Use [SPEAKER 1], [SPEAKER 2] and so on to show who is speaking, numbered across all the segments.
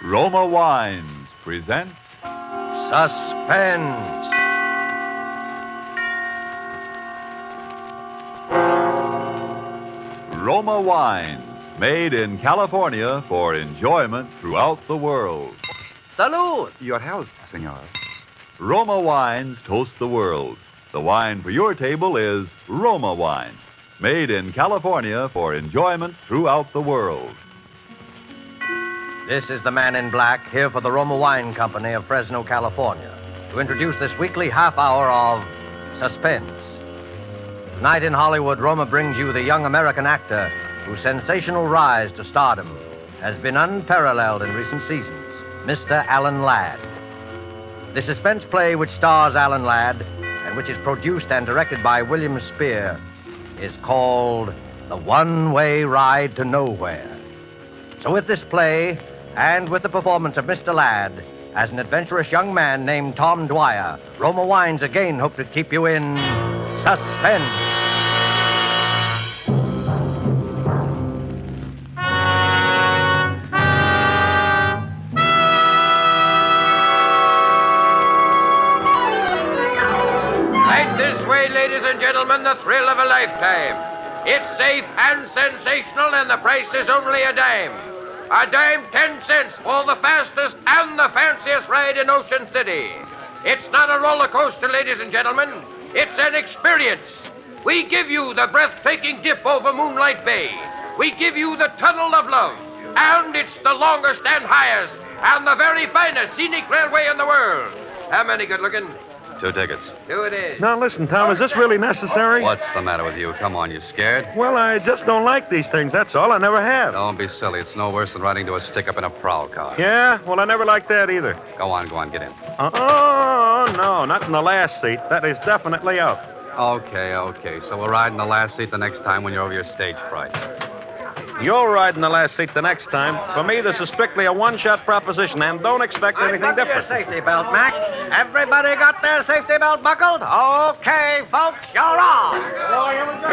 [SPEAKER 1] Roma Wines present
[SPEAKER 2] Suspense.
[SPEAKER 1] Roma Wines, made in California for enjoyment throughout the world.
[SPEAKER 2] Salud.
[SPEAKER 3] Your health, senor.
[SPEAKER 1] Roma Wines toast the world. The wine for your table is Roma Wine, made in California for enjoyment throughout the world.
[SPEAKER 2] This is the man in black, here for the Roma Wine Company of Fresno, California, to introduce this weekly half hour of Suspense. Tonight in Hollywood, Roma brings you the young American actor whose sensational rise to stardom has been unparalleled in recent seasons, Mr. Alan Ladd. The suspense play which stars Alan Ladd and which is produced and directed by William Spear is called The One-Way Ride to Nowhere. So with this play, and with the performance of Mr. Ladd as an adventurous young man named Tom Dwyer, Roma Wines again hope to keep you in suspense.
[SPEAKER 4] Right this way, ladies and gentlemen, the thrill of a lifetime. It's safe and sensational, and the price is only a dime. A dime, 10 cents for the fastest and the fanciest ride in Ocean City. It's not a roller coaster, ladies and gentlemen. It's an experience. We give you the breathtaking dip over Moonlight Bay. We give you the Tunnel of Love. And it's the longest and highest and the very finest scenic railway in the world. How many good-looking?
[SPEAKER 5] 2 tickets.
[SPEAKER 4] 2 it is.
[SPEAKER 6] Now, listen, Tom, is this really necessary?
[SPEAKER 5] What's the matter with you? Come on, you scared?
[SPEAKER 6] Well, I just don't like these things, that's all. I never have.
[SPEAKER 5] Don't be silly. It's no worse than riding to a stick-up in a prowl car.
[SPEAKER 6] Yeah? Well, I never liked that either.
[SPEAKER 5] Go on, get in.
[SPEAKER 6] Oh, no, not in the last seat. That is definitely out.
[SPEAKER 5] Okay. So we'll ride in the last seat the next time when you're over your stage fright.
[SPEAKER 6] You'll ride in the last seat the next time. For me, this is strictly a one-shot proposition, and don't expect anything different.
[SPEAKER 2] Your safety belt, Mac. Everybody got their safety belt buckled? Okay, folks, you're on. So here we go.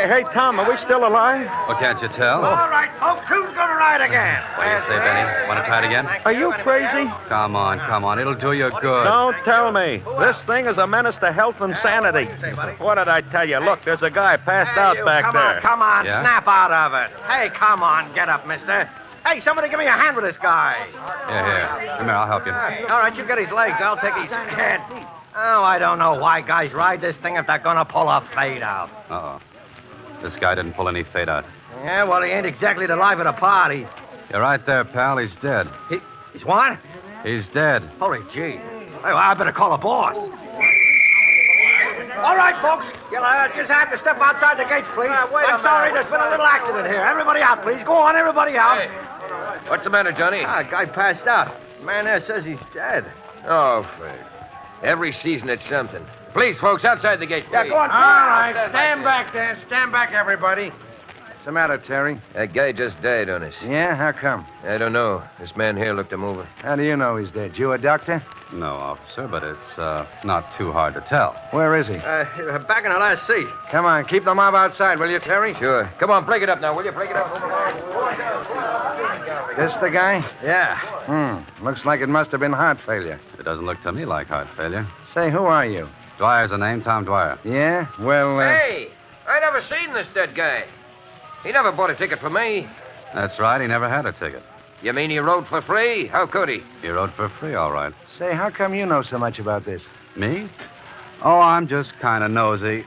[SPEAKER 6] Hey, Tom, are we still alive?
[SPEAKER 5] Well, can't you tell?
[SPEAKER 2] All right, folks, who's going to ride again?
[SPEAKER 5] What do you say, Benny? Want to try it again?
[SPEAKER 6] Are you crazy?
[SPEAKER 5] Come on. It'll do you good.
[SPEAKER 6] Don't tell me. This thing is a menace to health and sanity. What did I tell you? Look, there's a guy passed out back there.
[SPEAKER 2] Come on,
[SPEAKER 5] Yeah?
[SPEAKER 2] snap out of it. Hey, come on, get up, mister. Hey, somebody give me a hand with this guy.
[SPEAKER 5] Here. Come here, I'll help you.
[SPEAKER 2] All right, you get his legs. I'll take his head. Oh, I don't know why guys ride this thing if they're going to pull a fade out.
[SPEAKER 5] Uh-oh. This guy didn't pull any fade out.
[SPEAKER 2] Yeah, well, he ain't exactly the life of the party.
[SPEAKER 5] You're right there, pal. He's dead.
[SPEAKER 2] He's what?
[SPEAKER 5] He's dead.
[SPEAKER 2] Holy gee. Hey, well, I better call the boss. All right, folks. You'll just have to step outside the gates, please. I'm sorry, there's been a little accident here. Everybody out, please. Go on, everybody out.
[SPEAKER 4] Hey, what's the matter, Johnny?
[SPEAKER 2] Guy passed out. Man there says he's dead.
[SPEAKER 4] Oh, Fred. Every season it's something. Please, folks, outside the gate, please.
[SPEAKER 2] Yeah, go on.
[SPEAKER 3] All right, stand back there. Stand back, everybody. What's the matter, Terry?
[SPEAKER 4] That guy just died on us.
[SPEAKER 3] Yeah? How come?
[SPEAKER 4] I don't know. This man here looked him over.
[SPEAKER 3] How do you know he's dead? You a doctor?
[SPEAKER 5] No, officer, but it's not too hard to tell.
[SPEAKER 3] Where is he?
[SPEAKER 2] Back in the last seat.
[SPEAKER 3] Come on, keep the mob outside, will you, Terry?
[SPEAKER 4] Sure. Come on, break it up now, will you? Break it up.
[SPEAKER 3] This the guy?
[SPEAKER 2] Yeah.
[SPEAKER 3] Looks like it must have been heart failure.
[SPEAKER 5] It doesn't look to me like heart failure.
[SPEAKER 3] Say, who are you?
[SPEAKER 5] Dwyer's the name, Tom Dwyer.
[SPEAKER 3] Yeah? Well,
[SPEAKER 4] Hey, I never seen this dead guy. He never bought a ticket for me.
[SPEAKER 5] That's right, he never had a ticket.
[SPEAKER 4] You mean he rode for free? How could he?
[SPEAKER 5] He rode for free, all right.
[SPEAKER 3] say, how come you know so much about this?
[SPEAKER 5] Me? Oh, I'm just kind of nosy.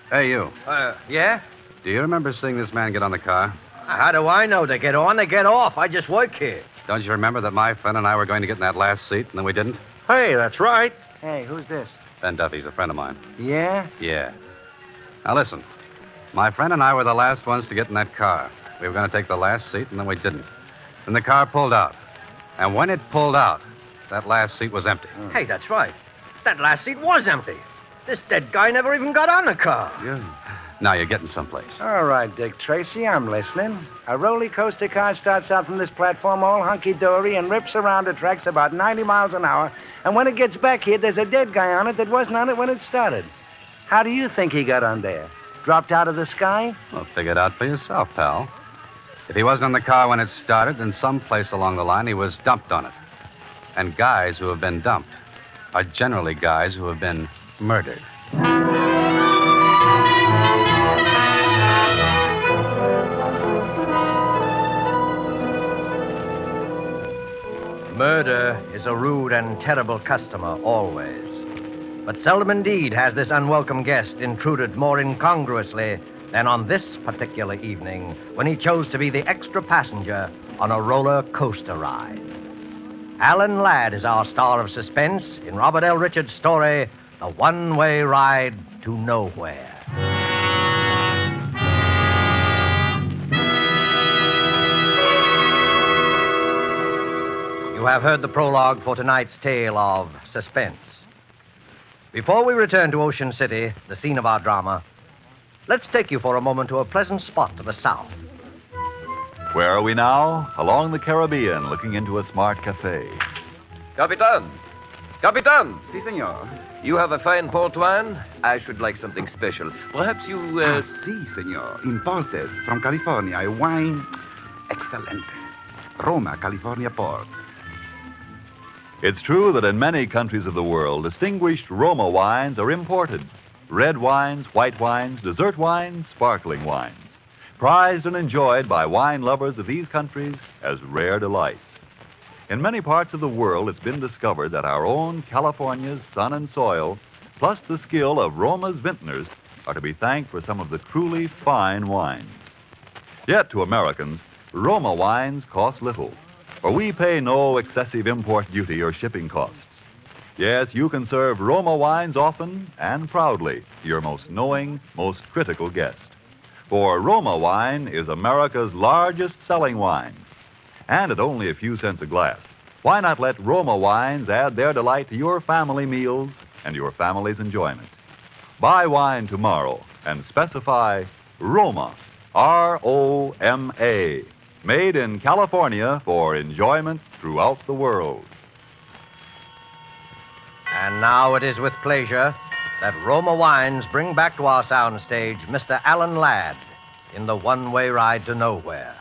[SPEAKER 5] Hey, you.
[SPEAKER 2] Yeah?
[SPEAKER 5] Do you remember seeing this man get on the car?
[SPEAKER 2] How do I know? They get on, they get off. I just work here.
[SPEAKER 5] Don't you remember that my friend and I were going to get in that last seat, and then we didn't?
[SPEAKER 6] Hey, that's right.
[SPEAKER 3] Hey, who's this?
[SPEAKER 5] Ben Duffy's a friend of mine.
[SPEAKER 3] Yeah?
[SPEAKER 5] Yeah. Now, listen. My friend and I were the last ones to get in that car. We were going to take the last seat, and then we didn't. Then the car pulled out. And when it pulled out, that last seat was empty.
[SPEAKER 2] Hey, that's right. That last seat was empty. This dead guy never even got on the car.
[SPEAKER 5] You, Now you're getting someplace.
[SPEAKER 3] All right, Dick Tracy, I'm listening. A roller coaster car starts out from this platform all hunky-dory and rips around the tracks about 90 miles an hour. And when it gets back here, there's a dead guy on it that wasn't on it when it started. How do you think he got on there? Dropped out of the sky?
[SPEAKER 5] Well, figure it out for yourself, pal. If he wasn't in the car when it started, then someplace along the line he was dumped on it. And guys who have been dumped are generally guys who have been murdered.
[SPEAKER 2] Murder is a rude and terrible customer, always. But seldom indeed has this unwelcome guest intruded more incongruously than on this particular evening when he chose to be the extra passenger on a roller coaster ride. Alan Ladd is our star of suspense in Robert L. Richards' story, The One-Way Ride to Nowhere. You have heard the prologue for tonight's tale of Suspense. Before we return to Ocean City, the scene of our drama, let's take you for a moment to a pleasant spot to the south.
[SPEAKER 1] Where are we now? Along the Caribbean, looking into a smart cafe.
[SPEAKER 4] Capitan! Capitan!
[SPEAKER 7] Si, senor.
[SPEAKER 4] You have a fine port wine? I should like something special. Perhaps you,
[SPEAKER 7] Si, senor. Imported from California. A wine excellent. Roma, California port.
[SPEAKER 1] It's true that in many countries of the world, distinguished Roma wines are imported. Red wines, white wines, dessert wines, sparkling wines. Prized and enjoyed by wine lovers of these countries as rare delights. In many parts of the world, it's been discovered that our own California's sun and soil, plus the skill of Roma's vintners, are to be thanked for some of the truly fine wines. Yet to Americans, Roma wines cost little, for we pay no excessive import duty or shipping costs. Yes, you can serve Roma wines often and proudly to your most knowing, most critical guest. For Roma wine is America's largest selling wine. And at only a few cents a glass, why not let Roma wines add their delight to your family meals and your family's enjoyment? Buy wine tomorrow and specify Roma, R-O-M-A, made in California for enjoyment throughout the world.
[SPEAKER 2] And now it is with pleasure that Roma Wines bring back to our soundstage Mr. Alan Ladd in The One-Way Ride to Nowhere,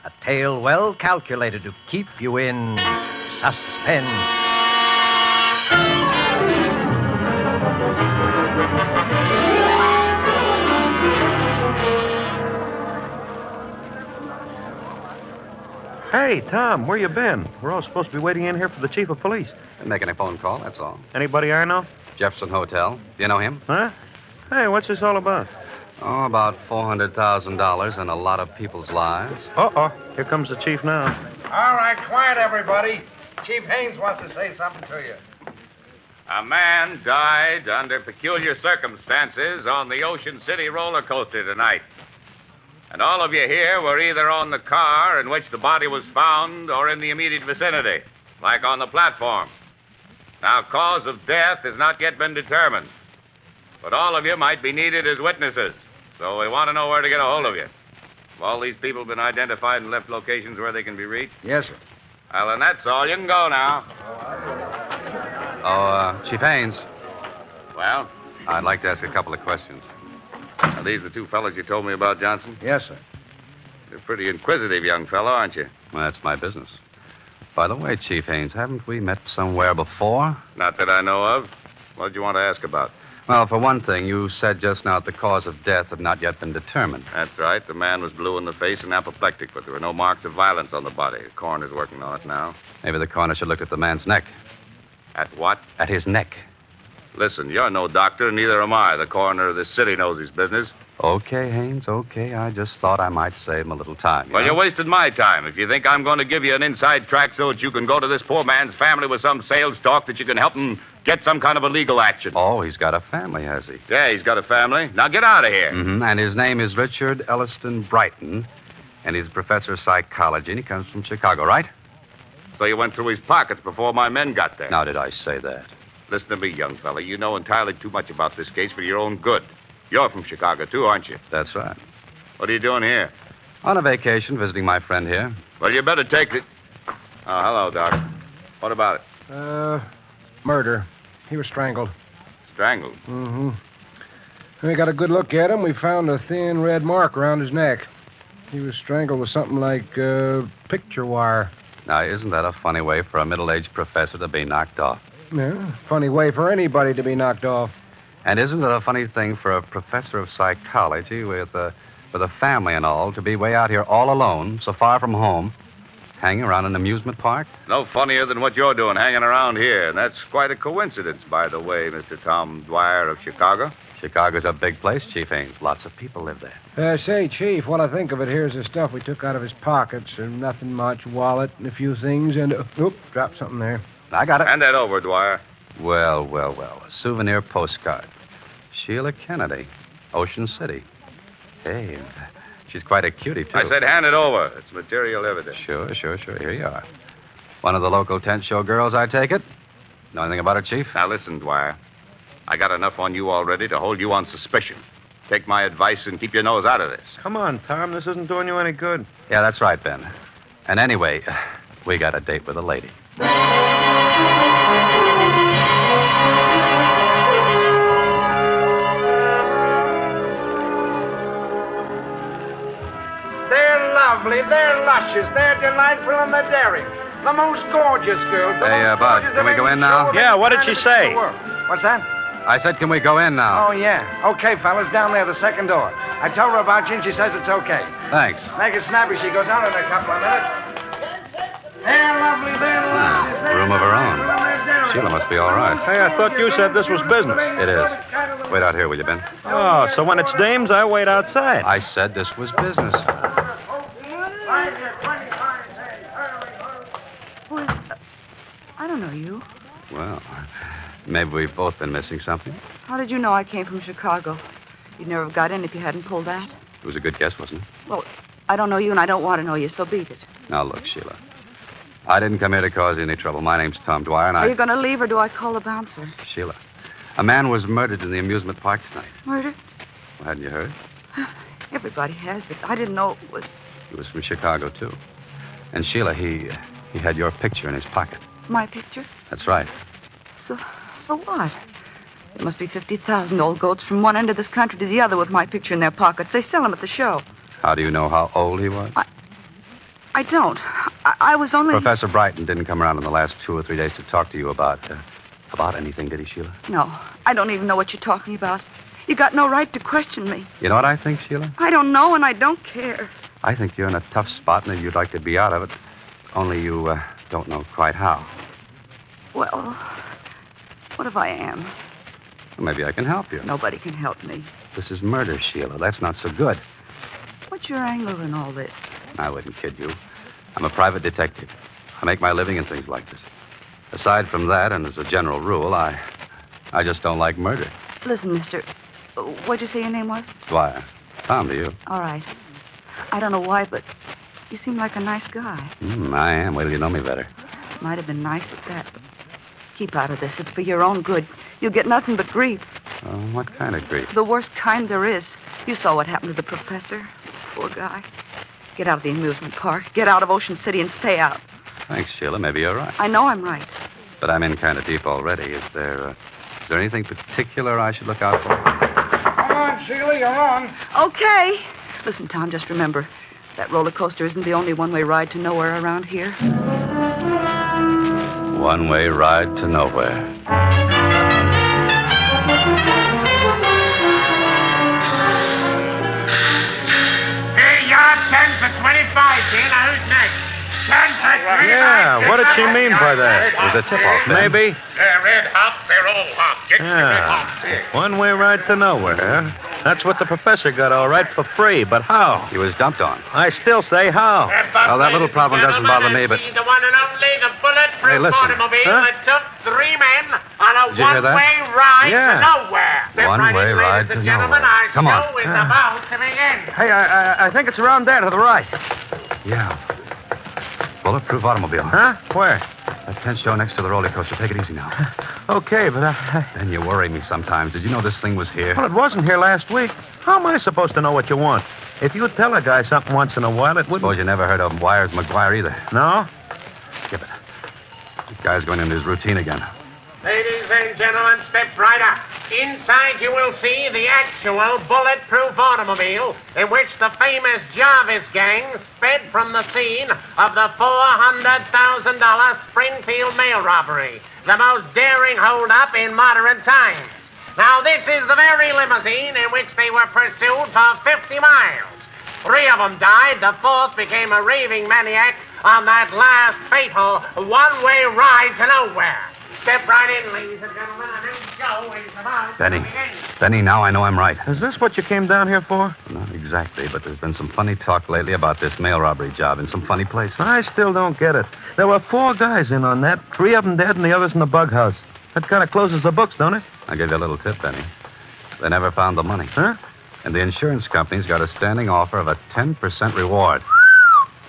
[SPEAKER 2] a tale well calculated to keep you in suspense.
[SPEAKER 6] Hey, Tom, where you been? We're all supposed to be waiting in here for the chief of police.
[SPEAKER 5] Been making a phone call, that's all.
[SPEAKER 6] Anybody I know?
[SPEAKER 5] Jefferson Hotel. Do you know him?
[SPEAKER 6] Huh? Hey, what's this all about?
[SPEAKER 5] Oh, about $400,000 and a lot of people's lives.
[SPEAKER 6] Uh-oh. Here comes the chief now.
[SPEAKER 3] All right, quiet, everybody. Chief Haynes wants to say something to you.
[SPEAKER 4] A man died under peculiar circumstances on the Ocean City roller coaster tonight. And all of you here were either on the car in which the body was found or in the immediate vicinity, like on the platform. Now, cause of death has not yet been determined, but all of you might be needed as witnesses, so we want to know where to get a hold of you. Have all these people been identified and left locations where they can be reached?
[SPEAKER 3] Yes, sir.
[SPEAKER 4] Well, then that's all. You can go now.
[SPEAKER 5] Chief Haynes,
[SPEAKER 4] Well,
[SPEAKER 5] I'd like to ask a couple of questions.
[SPEAKER 4] are these the two fellows you told me about, Johnson?
[SPEAKER 3] Yes, sir.
[SPEAKER 4] You're a pretty inquisitive young fellow, aren't you?
[SPEAKER 5] Well, that's my business. By the way, Chief Haynes, haven't we met somewhere before?
[SPEAKER 4] Not that I know of. What did you want to ask about?
[SPEAKER 5] Well, for one thing, you said just now that the cause of death had not yet been determined.
[SPEAKER 4] That's right. The man was blue in the face and apoplectic, but there were no marks of violence on the body. The coroner's working on it now.
[SPEAKER 5] Maybe the coroner should look at the man's neck.
[SPEAKER 4] At what?
[SPEAKER 5] At his neck.
[SPEAKER 4] Listen, you're no doctor, and neither am I. The coroner of this city knows his business.
[SPEAKER 5] Okay, Haynes, okay. I just thought I might save him a little time.
[SPEAKER 4] Well, you're wasting my time. If you think I'm going to give you an inside track so that you can go to this poor man's family with some sales talk that you can help him get some kind of a legal action.
[SPEAKER 5] Oh, he's got a family, has he?
[SPEAKER 4] Yeah, he's got a family. Now get out of here.
[SPEAKER 5] Mm-hmm. And his name is Richard Elliston Brighton, and he's a professor of psychology, and he comes from Chicago, right?
[SPEAKER 4] So you went through his pockets before my men got there.
[SPEAKER 5] Now, did I say that?
[SPEAKER 4] Listen to me, young fella. You know entirely too much about this case for your own good.
[SPEAKER 8] You're from Chicago, too, aren't you?
[SPEAKER 5] That's right.
[SPEAKER 8] What are you doing here?
[SPEAKER 5] On a vacation, visiting my friend here.
[SPEAKER 8] Well, you better take it. Oh, hello, Doc. What about it?
[SPEAKER 9] Murder. He was strangled.
[SPEAKER 8] Strangled?
[SPEAKER 9] Mm-hmm. When we got a good look at him, we found a thin red mark around his neck. He was strangled with something like picture wire.
[SPEAKER 5] Now, isn't that a funny way for a middle-aged professor to be knocked off?
[SPEAKER 9] Yeah, funny way for anybody to be knocked off.
[SPEAKER 5] And isn't it a funny thing for a professor of psychology with a family and all to be way out here all alone, so far from home, hanging around an amusement park?
[SPEAKER 8] No funnier than what you're doing, hanging around here. And that's quite a coincidence, by the way, Mr. Tom Dwyer of Chicago.
[SPEAKER 5] Chicago's a big place, Chief Ames. Lots of people live there.
[SPEAKER 9] Say, Chief, what I think of it, here's the stuff we took out of his pockets. And nothing much, wallet and a few things, and... dropped something there.
[SPEAKER 5] I got it.
[SPEAKER 8] Hand that over, Dwyer.
[SPEAKER 5] Well. A souvenir postcard. Sheila Kennedy, Ocean City. Hey, she's quite a cutie, too.
[SPEAKER 8] I said hand it over. It's material evidence.
[SPEAKER 5] Sure. Here you are. One of the local tent show girls, I take it? Know anything about it, Chief?
[SPEAKER 8] Now, listen, Dwyer. I got enough on you already to hold you on suspicion. Take my advice and keep your nose out of this.
[SPEAKER 6] Come on, Tom. This isn't doing you any good.
[SPEAKER 5] Yeah, that's right, Ben. And anyway, we got a date with a lady.
[SPEAKER 3] They're lovely, they're luscious, they're delightful, and they're daring. The most gorgeous girls.
[SPEAKER 5] Hey, Bud, can we go in now?
[SPEAKER 6] Yeah, what did she say?
[SPEAKER 3] What's that?
[SPEAKER 5] I said, can we go in now?
[SPEAKER 3] Oh, yeah. Okay, fellas, down there, the second door. I told her about you, and she says it's okay.
[SPEAKER 5] Thanks.
[SPEAKER 3] Make it snappy. She goes out in a couple of minutes. They're lovely, they're luscious.
[SPEAKER 5] Room of her own. Sheila must be all right.
[SPEAKER 6] Hey, I thought you said this was business.
[SPEAKER 5] It is. Wait out here, will you, Ben?
[SPEAKER 6] Oh, so when it's dames, I wait outside.
[SPEAKER 5] I said this was business.
[SPEAKER 10] Who is... I don't know you.
[SPEAKER 5] Well, maybe we've both been missing something.
[SPEAKER 10] How did you know I came from Chicago? You'd never have got in if you hadn't pulled that.
[SPEAKER 5] It was a good guess, wasn't it?
[SPEAKER 10] Well, I don't know you, and I don't want to know you, so beat it.
[SPEAKER 5] Now, look, Sheila. I didn't come here to cause you any trouble. My name's Tom Dwyer, and
[SPEAKER 10] Are you going to leave, or do I call the bouncer?
[SPEAKER 5] Sheila, a man was murdered in the amusement park tonight.
[SPEAKER 10] Murdered?
[SPEAKER 5] Well, hadn't you heard?
[SPEAKER 10] Everybody has, but I didn't know it was...
[SPEAKER 5] He was from Chicago, too. And, Sheila, he had your picture in his pocket.
[SPEAKER 10] My picture?
[SPEAKER 5] That's right.
[SPEAKER 10] So what? There must be 50,000 old goats from one end of this country to the other with my picture in their pockets. They sell them at the show.
[SPEAKER 5] How do you know how old he was?
[SPEAKER 10] I don't. I was only...
[SPEAKER 5] Professor Brighton didn't come around in the last 2 or 3 days to talk to you about anything, did he, Sheila?
[SPEAKER 10] No. I don't even know what you're talking about. You got no right to question me.
[SPEAKER 5] You know what I think, Sheila?
[SPEAKER 10] I don't know, and I don't care.
[SPEAKER 5] I think you're in a tough spot, and you'd like to be out of it. Only you don't know quite how.
[SPEAKER 10] Well, what if I am?
[SPEAKER 5] Well, maybe I can help you.
[SPEAKER 10] Nobody can help me.
[SPEAKER 5] This is murder, Sheila. That's not so good.
[SPEAKER 10] What's your angle in all this?
[SPEAKER 5] I wouldn't kid you. I'm a private detective. I make my living in things like this. Aside from that, and as a general rule, I just don't like murder.
[SPEAKER 10] Listen, mister, what'd you say your name was?
[SPEAKER 5] Dwyer. Tom to you.
[SPEAKER 10] All right. I don't know why, but you seem like a nice guy.
[SPEAKER 5] I am. Wait till you know me better.
[SPEAKER 10] Might have been nice at that, but keep out of this. It's for your own good. You'll get nothing but grief.
[SPEAKER 5] What kind of grief?
[SPEAKER 10] The worst kind there is. You saw what happened to the professor. Poor guy. Get out of the amusement park. Get out of Ocean City and stay out.
[SPEAKER 5] Thanks, Sheila. Maybe you're right.
[SPEAKER 10] I know I'm right.
[SPEAKER 5] But I'm in kind of deep already. Is there anything particular I should look out for?
[SPEAKER 3] Come on, Sheila, you're on.
[SPEAKER 10] Okay. Listen, Tom, just remember, that roller coaster isn't the only one-way ride to nowhere around here.
[SPEAKER 5] One-way ride to nowhere.
[SPEAKER 4] Hey, you're 10 for 25, dear. Now, who's next? 10 for 25.
[SPEAKER 6] Yeah, what did she mean by that?
[SPEAKER 5] It was a tip-off, Ben.
[SPEAKER 6] Maybe.
[SPEAKER 4] They're red hot, they're all hot. Get the red hot.
[SPEAKER 6] Yeah. One-way ride to nowhere, huh? That's what the professor got all right for free, but how?
[SPEAKER 5] He was dumped on.
[SPEAKER 6] I still say how.
[SPEAKER 5] Well, that little problem doesn't bother me, but...
[SPEAKER 4] The one and only, the bulletproof
[SPEAKER 5] Hey, listen.
[SPEAKER 4] automobile
[SPEAKER 6] Huh?
[SPEAKER 4] that took 3 men on a
[SPEAKER 5] Did you hear that?
[SPEAKER 4] one-way ride
[SPEAKER 6] Yeah.
[SPEAKER 4] to nowhere. Step
[SPEAKER 5] One-way
[SPEAKER 4] right in,
[SPEAKER 5] ride
[SPEAKER 4] ladies
[SPEAKER 5] to
[SPEAKER 4] and gentlemen.
[SPEAKER 5] nowhere.
[SPEAKER 4] Our
[SPEAKER 5] Come on.
[SPEAKER 4] show is about to begin.
[SPEAKER 9] Hey, I think it's around there to the right.
[SPEAKER 5] Yeah. Bulletproof automobile.
[SPEAKER 6] Huh? Where?
[SPEAKER 5] That tent show next to the roller coaster. Take it easy now.
[SPEAKER 6] Okay, but
[SPEAKER 5] Then you worry me sometimes. Did you know this thing was here?
[SPEAKER 6] Well, it wasn't here last week. How am I supposed to know what you want? If you tell a guy something once in a while, it wouldn't...
[SPEAKER 5] Suppose you never heard of Wires McGuire either.
[SPEAKER 6] No?
[SPEAKER 5] Skip it. The guy's going into his routine again.
[SPEAKER 11] Ladies and gentlemen, step right up. Inside you will see the actual bulletproof automobile in which the famous Jarvis gang sped from the scene of the $400,000 Springfield mail robbery, the most daring holdup in modern times. Now, this is the very limousine in which they were pursued for 50 miles. 3 of them died. The 4th became a raving maniac on that last fatal one-way ride to nowhere. Step right in, ladies and gentlemen, and then Joe is about
[SPEAKER 5] Benny.
[SPEAKER 11] to begin.
[SPEAKER 5] Benny, now I know I'm right.
[SPEAKER 6] Is this what you came down here for?
[SPEAKER 5] Not exactly, but there's been some funny talk lately about this mail robbery job in some funny place.
[SPEAKER 6] I still don't get it. There were 4 guys in on that. 3 of them dead and the others in the bug house. That kind of closes the books, don't it?
[SPEAKER 5] I'll give you a little tip, Benny. They never found the money.
[SPEAKER 6] Huh?
[SPEAKER 5] And the insurance company's got a standing offer of a 10% reward.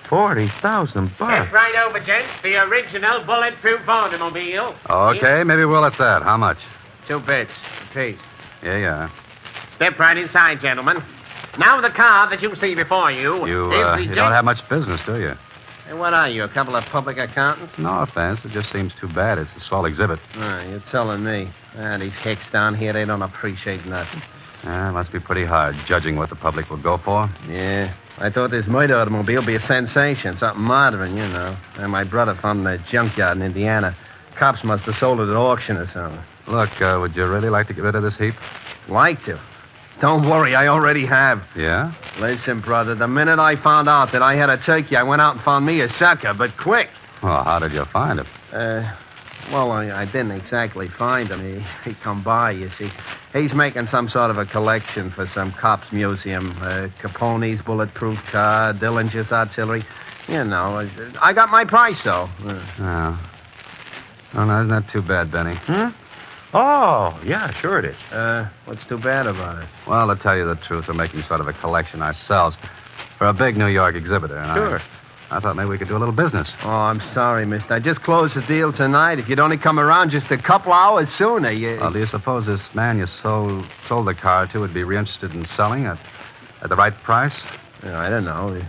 [SPEAKER 6] $40,000.
[SPEAKER 11] Step right over, gents. The original bulletproof automobile.
[SPEAKER 5] Okay, maybe we'll at that. How much?
[SPEAKER 11] 2 bits apiece.
[SPEAKER 5] Yeah.
[SPEAKER 11] Step right inside, gentlemen. Now the car that you see before you,
[SPEAKER 5] You
[SPEAKER 11] is the
[SPEAKER 5] don't have much business, do you?
[SPEAKER 11] Hey, what are you, a couple of public accountants?
[SPEAKER 5] No offense. It just seems too bad. It's a swell exhibit.
[SPEAKER 11] You're telling me. These hicks down here, they don't appreciate nothing.
[SPEAKER 5] It must be pretty hard judging what the public will go for.
[SPEAKER 11] Yeah. I thought this murder automobile would be a sensation, something modern, you know. And my brother found a junkyard in Indiana. Cops must have sold it at auction or something.
[SPEAKER 5] Look, would you really like to get rid of this heap?
[SPEAKER 11] Like to? Don't worry, I already have.
[SPEAKER 5] Yeah?
[SPEAKER 11] Listen, brother, the minute I found out that I had a turkey, I went out and found me a sucker, but quick.
[SPEAKER 5] Well, how did you find him?
[SPEAKER 11] Well, I didn't exactly find him. He come by, you see. He's making some sort of a collection for some cops museum. Capone's bulletproof car, Dillinger's artillery. You know, I got my price, though.
[SPEAKER 5] Oh. Oh, no, isn't that too bad, Benny?
[SPEAKER 6] Oh, yeah, sure it is.
[SPEAKER 11] What's too bad about it?
[SPEAKER 5] Well, to tell you the truth, we're making sort of a collection ourselves for a big New York exhibitor. And
[SPEAKER 6] Sure.
[SPEAKER 5] I thought maybe we could do a little business.
[SPEAKER 11] Oh, I'm sorry, mister. I just closed the deal tonight. If you'd only come around just a couple hours sooner, you...
[SPEAKER 5] Well, do you suppose this man you sold the car to would be interested in selling at the right price?
[SPEAKER 11] I don't know.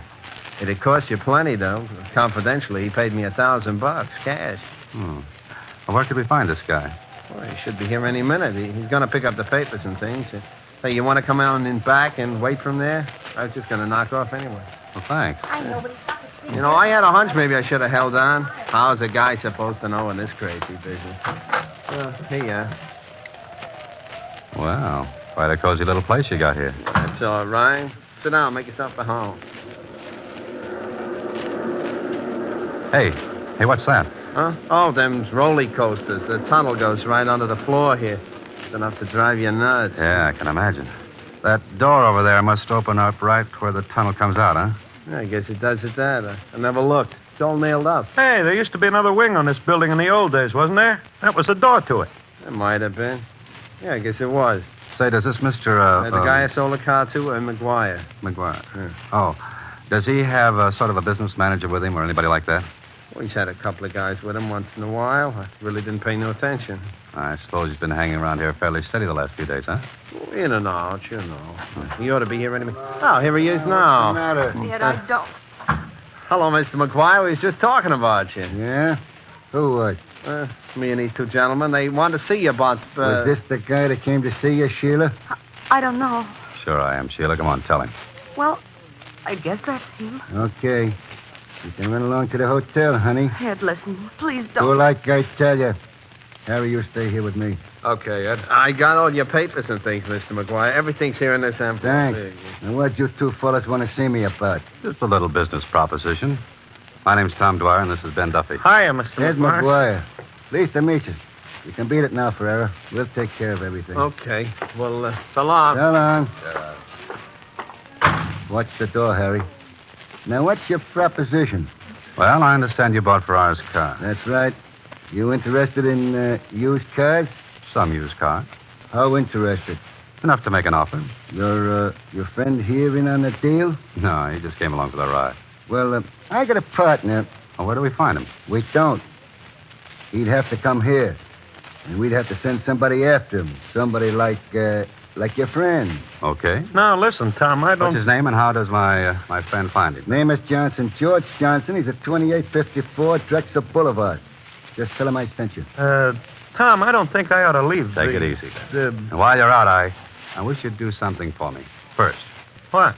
[SPEAKER 11] It'd cost you plenty, though. Confidentially, he paid me $1,000, cash.
[SPEAKER 5] Well, where could we find this guy?
[SPEAKER 11] Well, he should be here any minute. He's going to pick up the papers and things. Hey, you want to come out and in back and wait from there? I was just going to knock off anyway.
[SPEAKER 5] Well, thanks.
[SPEAKER 10] I know, but
[SPEAKER 11] You know, I had a hunch maybe I should have held on. How's a guy supposed to know in this crazy business? Here you are.
[SPEAKER 5] Well, quite a cozy little place you got here.
[SPEAKER 11] That's all right. Sit down. Make yourself at home.
[SPEAKER 5] Hey, what's that?
[SPEAKER 11] Huh? Oh, them roller coasters. The tunnel goes right under the floor here. It's enough to drive you nuts.
[SPEAKER 5] Yeah, I can imagine. That door over there must open up right where the tunnel comes out, huh?
[SPEAKER 11] Yeah, I guess it does at that. I never looked. It's all nailed up.
[SPEAKER 6] Hey, there used to be another wing on this building in the old days, wasn't there? That was a door to it.
[SPEAKER 11] It might have been. Yeah, I guess it was.
[SPEAKER 5] Say, does this Mr.
[SPEAKER 11] The guy I sold the car to, McGuire.
[SPEAKER 5] McGuire.
[SPEAKER 11] Yeah.
[SPEAKER 5] Oh. Does he have sort of a business manager with him or anybody like that?
[SPEAKER 11] Well, he's had a couple of guys with him once in a while. I really didn't pay no attention.
[SPEAKER 5] I suppose he's been hanging around here fairly steady the last few days, huh?
[SPEAKER 11] In and out, you know. He ought to be here any minute. Oh, here he is now.
[SPEAKER 3] What's the matter?
[SPEAKER 10] Yet I don't.
[SPEAKER 11] Hello, Mr. McGuire. We was just talking about you.
[SPEAKER 3] Yeah? Who was?
[SPEAKER 11] Me and these 2 gentlemen. They wanted to see you about...
[SPEAKER 3] Was this the guy that came to see you, Sheila?
[SPEAKER 10] I don't know.
[SPEAKER 5] Sure I am, Sheila. Come on, tell him.
[SPEAKER 10] Well, I guess that's him.
[SPEAKER 3] Okay. You can run along to the hotel, honey.
[SPEAKER 10] Ed, listen, please
[SPEAKER 3] Do
[SPEAKER 10] don't.
[SPEAKER 3] like I tell you. Harry, you stay here with me.
[SPEAKER 11] Okay, Ed. I got all your papers and things, Mr. McGuire. Everything's here in this envelope.
[SPEAKER 3] Thanks. And what you 2 fellas want to see me about?
[SPEAKER 5] Just a little business proposition. My name's Tom Dwyer, and this is Ben Duffy.
[SPEAKER 6] Hiya, Mr.
[SPEAKER 3] Ed
[SPEAKER 6] McGuire.
[SPEAKER 3] McGuire. Pleased to meet you. You can beat it now, Ferrera. We'll take care of everything.
[SPEAKER 11] Okay. Well, so long.
[SPEAKER 3] So long. Watch the door, Harry. Now, what's your proposition?
[SPEAKER 5] Well, I understand you bought Ferrara's car.
[SPEAKER 3] That's right. You interested in used cars?
[SPEAKER 5] Some used car.
[SPEAKER 3] How interested?
[SPEAKER 5] Enough to make an offer.
[SPEAKER 3] Your friend here in on the deal?
[SPEAKER 5] No, he just came along for the ride.
[SPEAKER 3] Well, I got a partner.
[SPEAKER 5] Well, where do we find him?
[SPEAKER 3] We don't. he'd have to come here. And we'd have to send somebody after him. Somebody like your friend.
[SPEAKER 5] Okay.
[SPEAKER 6] Now, listen, Tom, I don't...
[SPEAKER 5] What's his name and how does my friend find him?
[SPEAKER 3] Name is Johnson. George Johnson. He's at 2854 Drexel Boulevard. Just tell him I sent you.
[SPEAKER 6] Tom, I don't think I ought to leave.
[SPEAKER 5] Take it easy. And while you're out, I wish you'd do something for me. First.
[SPEAKER 6] What?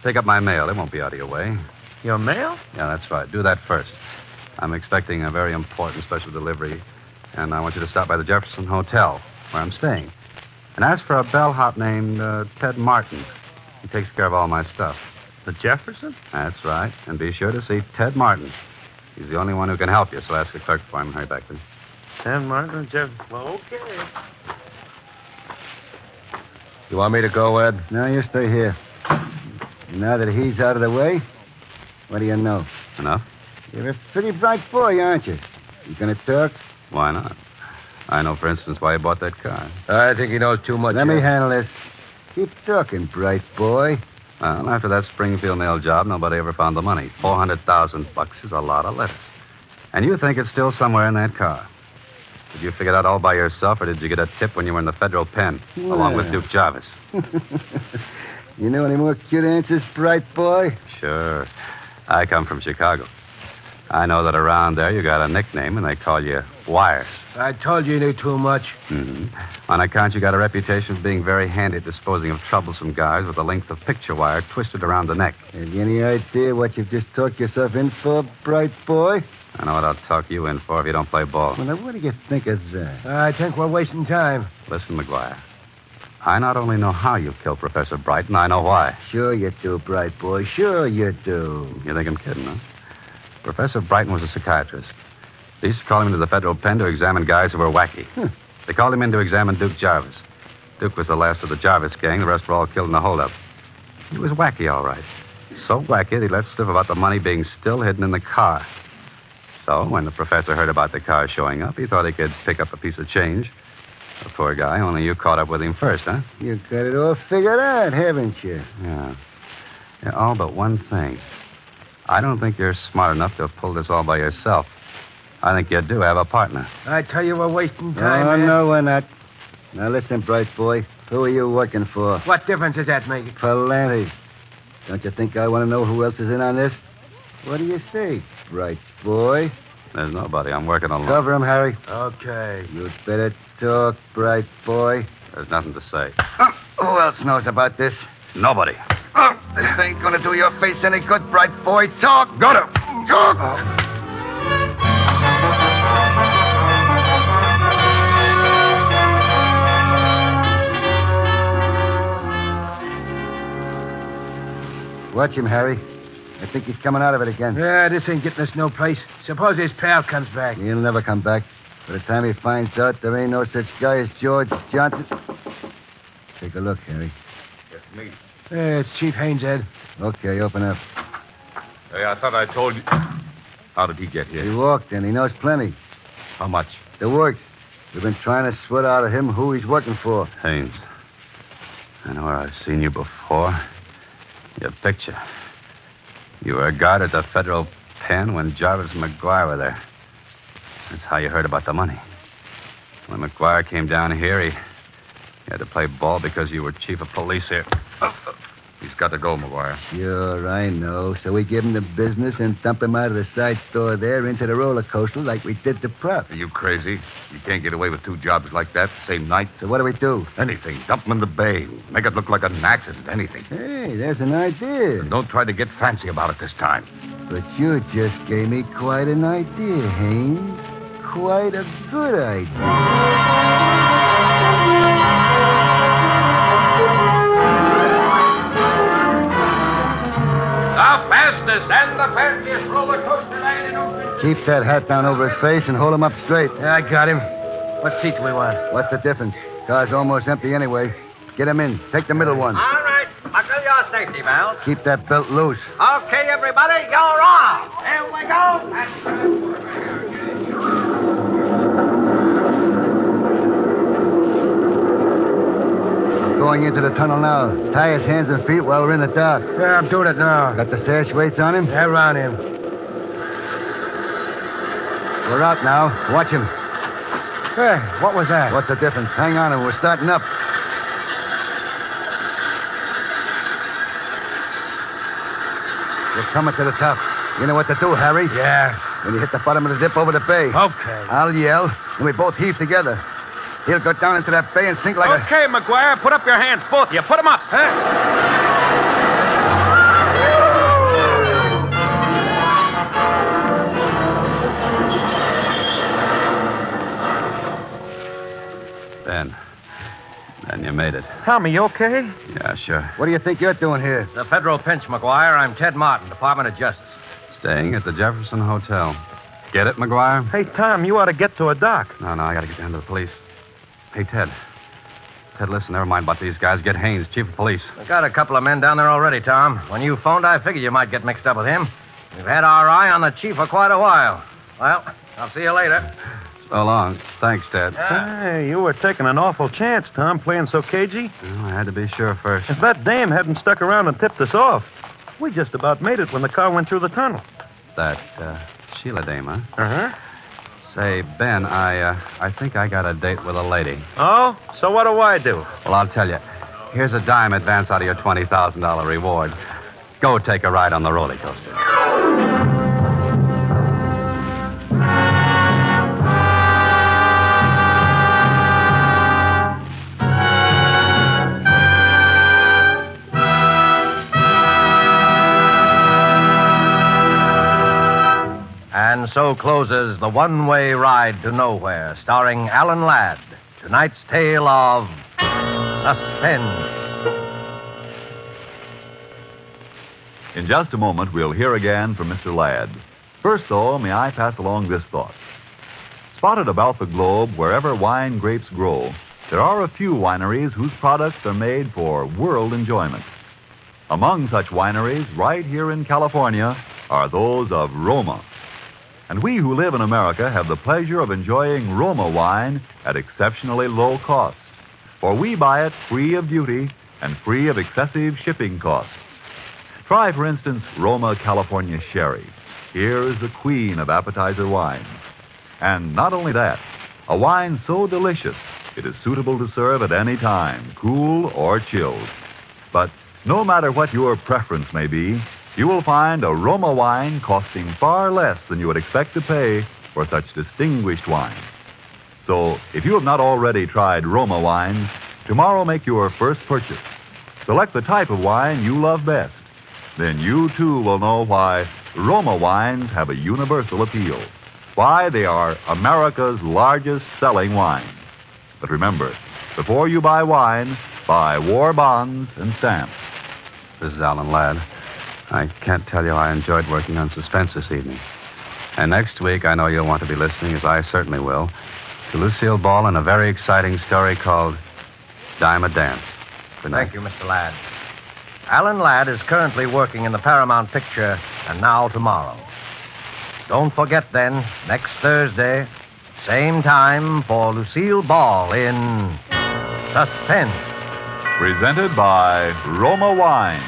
[SPEAKER 5] Pick up my mail. It won't be out of your way.
[SPEAKER 6] Your mail?
[SPEAKER 5] Yeah, that's right. Do that first. I'm expecting a very important special delivery, and I want you to stop by the Jefferson Hotel, where I'm staying. And ask for a bellhop named Ted Martin. He takes care of all my stuff.
[SPEAKER 6] The Jefferson?
[SPEAKER 5] That's right. And be sure to see Ted Martin. He's the only one who can help you, so ask the clerk for him. Hurry back, please.
[SPEAKER 6] Ted Martin, Jefferson. Well, okay.
[SPEAKER 9] You want me to go, Ed?
[SPEAKER 3] No, you stay here. Now that he's out of the way, what do you know?
[SPEAKER 5] Enough?
[SPEAKER 3] You're a pretty bright boy, aren't you? You gonna talk?
[SPEAKER 5] Why not? I know, for instance, why you bought that car.
[SPEAKER 9] I think he knows too much.
[SPEAKER 3] Let me handle this. Keep talking, bright boy.
[SPEAKER 5] Well, after that Springfield nail job, nobody ever found the money. $400,000 is a lot of lettuce. And you think it's still somewhere in that car. Did you figure it out all by yourself, or did you get a tip when you were in the federal pen, along with Duke Jarvis?
[SPEAKER 3] You know any more cute answers, bright boy?
[SPEAKER 5] Sure. I come from Chicago. I know that around there you got a nickname, and they call you Wires.
[SPEAKER 9] I told you knew too much.
[SPEAKER 5] Mm-hmm. On account, you got a reputation of being very handy at disposing of troublesome guys with a length of picture wire twisted around the neck.
[SPEAKER 3] Have you any idea what you've just talked yourself in for, bright boy?
[SPEAKER 5] I know what I'll talk you in for if you don't play ball.
[SPEAKER 3] Well, now, what do you think of that?
[SPEAKER 9] I think we're wasting time.
[SPEAKER 5] Listen, McGuire. I not only know how you killed Professor Brighton, I know why.
[SPEAKER 3] Sure you do, bright boy. Sure you do.
[SPEAKER 5] You think I'm kidding, huh? Professor Brighton was a psychiatrist. They used to call him into the federal pen to examine guys who were wacky. They called him in to examine Duke Jarvis. Duke was the last of the Jarvis gang. The rest were all killed in the holdup. He was wacky, all right. So wacky that he let slip about the money being still hidden in the car. So when the professor heard about the car showing up, he thought he could pick up a piece of change. The poor guy, only you caught up with him first, huh?
[SPEAKER 3] You got it all figured out, haven't you?
[SPEAKER 5] Yeah, all but one thing. I don't think you're smart enough to have pulled this all by yourself. I think you do have a partner.
[SPEAKER 9] I tell you, we're wasting time,
[SPEAKER 3] Oh,
[SPEAKER 9] man.
[SPEAKER 3] no, we're not. Now, listen, bright boy. Who are you working for?
[SPEAKER 9] What difference does that make?
[SPEAKER 3] Plenty. Don't you think I want to know who else is in on this? What do you say, bright boy?
[SPEAKER 5] There's nobody. I'm working alone.
[SPEAKER 3] Cover him, Harry.
[SPEAKER 9] Okay.
[SPEAKER 3] You'd better talk, bright boy.
[SPEAKER 5] There's nothing to say.
[SPEAKER 3] Who else knows about this?
[SPEAKER 5] Nobody.
[SPEAKER 3] This ain't gonna do your face any good, bright boy. Talk. Go to. Talk. Watch him, Harry. I think he's coming out of it again.
[SPEAKER 9] Yeah, this ain't getting us no place. Suppose his pal comes back.
[SPEAKER 3] He'll never come back. By the time he finds out there ain't no such guy as George Johnson. Take a look, Harry.
[SPEAKER 8] It's me.
[SPEAKER 9] Hey, it's Chief Haynes, Ed.
[SPEAKER 3] Okay, open up.
[SPEAKER 8] Hey, I thought I told you. How did he get here?
[SPEAKER 3] He walked in. He knows plenty.
[SPEAKER 8] How much?
[SPEAKER 3] The works. We've been trying to sweat out of him who he's working for.
[SPEAKER 5] Haynes. I know where I've seen you before. Your picture. You were a guard at the federal pen when Jarvis and McGuire were there. That's how you heard about the money. When McGuire came down here, he had to play ball because you were chief of police here.
[SPEAKER 8] He's got to go, McGuire.
[SPEAKER 3] Sure, I know. So we give him the business and dump him out of the side store there into the roller coaster like we did the prop.
[SPEAKER 8] Are you crazy? You can't get away with two jobs like that the same night.
[SPEAKER 3] So what do we do?
[SPEAKER 8] Anything. Dump him in the bay. Make it look like an accident. Anything.
[SPEAKER 3] Hey, there's an idea.
[SPEAKER 8] And don't try to get fancy about it this time.
[SPEAKER 3] But you just gave me quite an idea, Haynes. Quite a good idea.
[SPEAKER 4] The fastest and the fanciest roller coaster ride in Oakland.
[SPEAKER 3] Keep that hat down over his face and hold him up straight.
[SPEAKER 9] Yeah, I got him. What seat do we want?
[SPEAKER 3] What's the difference? Car's almost empty anyway. Get him in. Take the middle one.
[SPEAKER 2] All right. Buckle your safety belts.
[SPEAKER 3] Keep that belt loose.
[SPEAKER 2] Okay, everybody, you're off. Here we go.
[SPEAKER 3] Going into the tunnel now. Tie his hands and feet while we're in the dark.
[SPEAKER 9] Yeah, I'm doing it now.
[SPEAKER 3] Got the sash weights on him?
[SPEAKER 9] Yeah, around him.
[SPEAKER 5] We're out now. Watch him.
[SPEAKER 9] Hey, what was that?
[SPEAKER 5] What's the difference? Hang on, and we're starting up. We're coming to the top. You know what to do, Harry?
[SPEAKER 9] Yeah.
[SPEAKER 5] When you hit the bottom of the dip over the bay.
[SPEAKER 9] Okay.
[SPEAKER 5] I'll yell, and we both heave together. He'll go down into that bay and sink like a...
[SPEAKER 6] Okay, McGuire, put up your hands, both of you. Put them up.
[SPEAKER 5] Then you made it.
[SPEAKER 6] Tommy, you okay?
[SPEAKER 5] Yeah, sure. What do you think you're doing here?
[SPEAKER 2] The federal pinch, McGuire. I'm Ted Martin, Department of Justice.
[SPEAKER 5] Staying at the Jefferson Hotel. Get it, McGuire?
[SPEAKER 6] Hey, Tom, you ought to get to a dock.
[SPEAKER 5] No, I gotta get down to the police. Hey, Ted. Ted, listen, never mind about these guys. Get Haynes, chief of police.
[SPEAKER 2] I got a couple of men down there already, Tom. When you phoned, I figured you might get mixed up with him. We've had our eye on the chief for quite a while. Well, I'll see you later.
[SPEAKER 5] So long. Thanks, Ted.
[SPEAKER 6] Hey, you were taking an awful chance, Tom, playing so cagey.
[SPEAKER 5] Well, I had to be sure first.
[SPEAKER 6] If that dame hadn't stuck around and tipped us off, we just about made it when the car went through the tunnel.
[SPEAKER 5] That, Sheila dame, huh?
[SPEAKER 6] Uh-huh.
[SPEAKER 5] Say, Ben, I think I got a date with a lady.
[SPEAKER 6] Oh? So what do I do?
[SPEAKER 5] Well, I'll tell you. Here's a dime advance out of your $20,000 reward. Go take a ride on the roller coaster.
[SPEAKER 2] And so closes The One-Way Ride to Nowhere, starring Alan Ladd. Tonight's tale of Suspense.
[SPEAKER 1] In just a moment, we'll hear again from Mr. Ladd. First, though, may I pass along this thought. Spotted about the globe, wherever wine grapes grow, there are a few wineries whose products are made for world enjoyment. Among such wineries, right here in California, are those of Roma. And we who live in America have the pleasure of enjoying Roma wine at exceptionally low cost. For we buy it free of duty and free of excessive shipping costs. Try, for instance, Roma California Sherry. Here is the queen of appetizer wines. And not only that, a wine so delicious, it is suitable to serve at any time, cool or chilled. But no matter what your preference may be, you will find a Roma wine costing far less than you would expect to pay for such distinguished wine. So, if you have not already tried Roma wines, tomorrow make your first purchase. Select the type of wine you love best. Then you, too, will know why Roma wines have a universal appeal. Why they are America's largest selling wines. But remember, before you buy wine, buy war bonds and stamps.
[SPEAKER 5] This is Alan Ladd. I can't tell you I enjoyed working on Suspense this evening. And next week, I know you'll want to be listening, as I certainly will, to Lucille Ball and a very exciting story called Dime a Dance. Good night.
[SPEAKER 2] Thank you, Mr. Ladd. Alan Ladd is currently working in the Paramount picture And Now Tomorrow. Don't forget, then, next Thursday, same time for Lucille Ball in Suspense.
[SPEAKER 1] Presented by Roma Wine.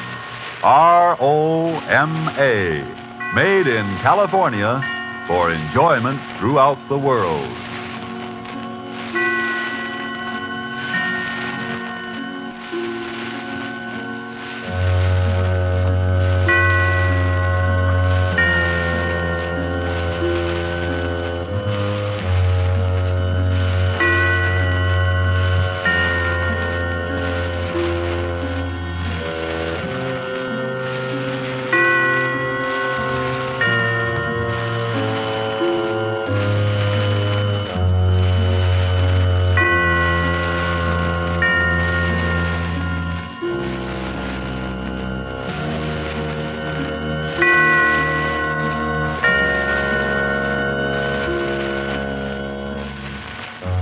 [SPEAKER 1] R-O-M-A. Made in California for enjoyment throughout the world.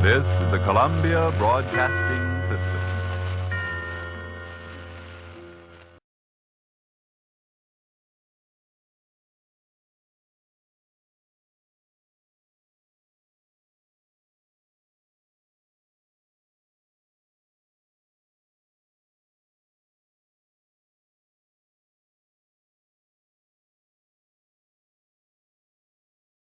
[SPEAKER 1] This is the Columbia Broadcasting